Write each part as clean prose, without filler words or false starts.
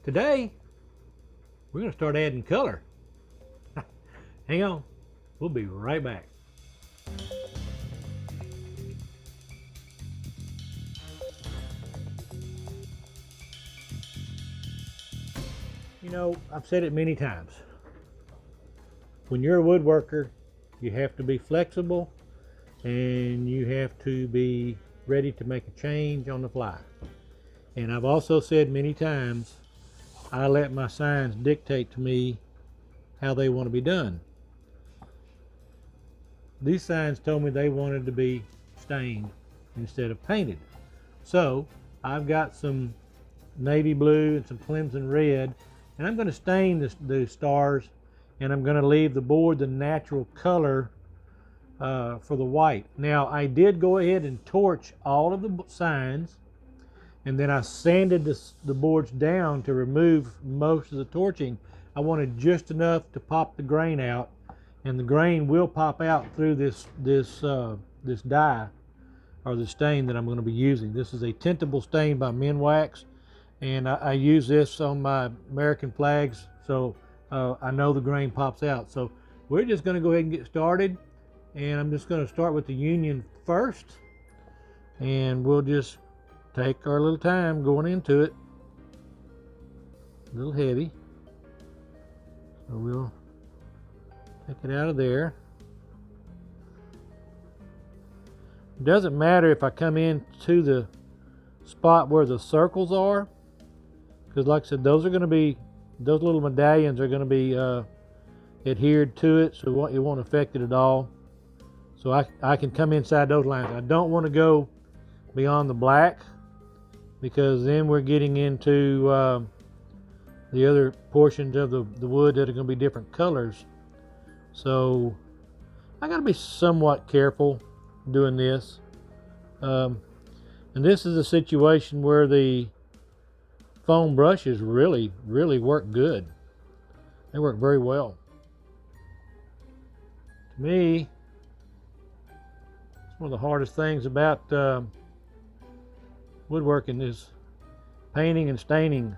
Today, we're going to start adding color. Hang on, we'll be right back. You know, I've said it many times. When you're a woodworker, you have to be flexible and you have to be ready to make a change on the fly. And I've also said many times, I let my signs dictate to me how they want to be done. These signs told me they wanted to be stained instead of painted. So I've got some navy blue and some Clemson red, and I'm going to stain the stars, and I'm going to leave the board the natural color for the white. Now, I did go ahead and torch all of the signs, and then I sanded the boards down to remove most of the torching. I wanted just enough to pop the grain out, and the grain will pop out through this dye or the stain that I'm going to be using. This is a tintable stain by Minwax, and I use this on my American flags, so I know the grain pops out. So we're just going to go ahead and get started, and I'm just going to start with the Union first, and we'll just take our little time going into it. A little heavy, so we'll take it out of there. It doesn't matter if I come into the spot where the circles are, because like I said, those little medallions are going to be adhered to it, so it won't affect it at all. So I can come inside those lines. I don't want to go beyond the black, because then we're getting into the other portions of the wood that are going to be different colors. So I got to be somewhat careful doing this. And this is a situation where the foam brushes really work good. They work very well. To me, it's one of the hardest things about woodworking is painting and staining.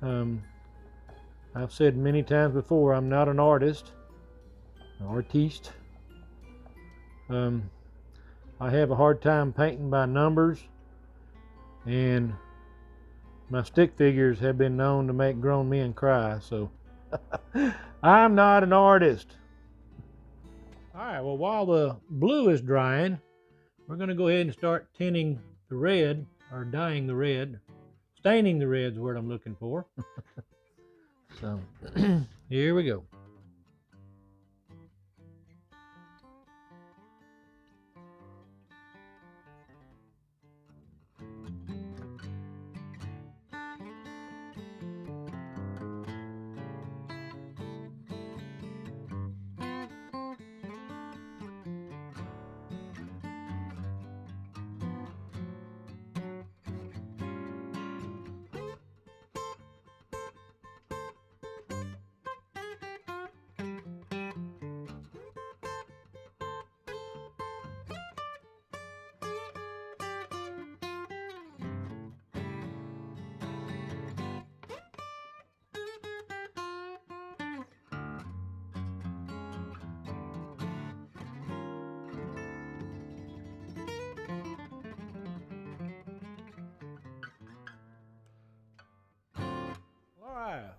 I've said many times before, I'm not an artist, an artiste. I have a hard time painting by numbers, and my stick figures have been known to make grown men cry, so I'm not an artist. All right, well, while the blue is drying, we're going to go ahead and start tinting the red, or dyeing the red. Staining the red is the word I'm looking for. So here we go.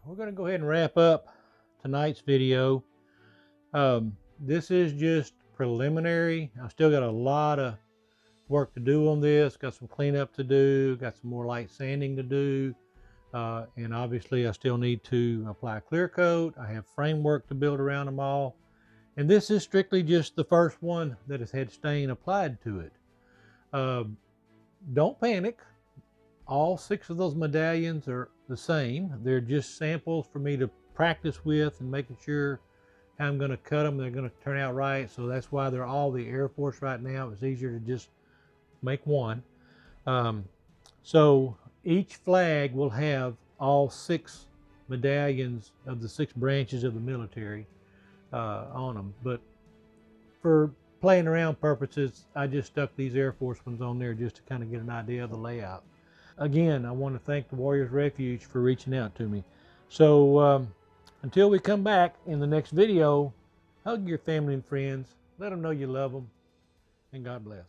We're going to go ahead and wrap up tonight's video. This is just preliminary. I still got a lot of work to do on this. Got some cleanup to do, got some more light sanding to do, and obviously I still need to apply clear coat. I have framework to build around them all, and this is strictly just the first one that has had stain applied to it. Don't panic. All 6 of those medallions are the same. They're just samples for me to practice with and making sure how I'm going to cut them. They're going to turn out right. So that's why they're all the Air Force right now. It's easier to just make one. So each flag will have all 6 medallions of the 6 branches of the military on them. But for playing around purposes, I just stuck these Air Force ones on there just to kind of get an idea of the layout. Again, I want to thank the Warriors Refuge for reaching out to me. So until we come back in the next video, hug your family and friends. Let them know you love them. And God bless.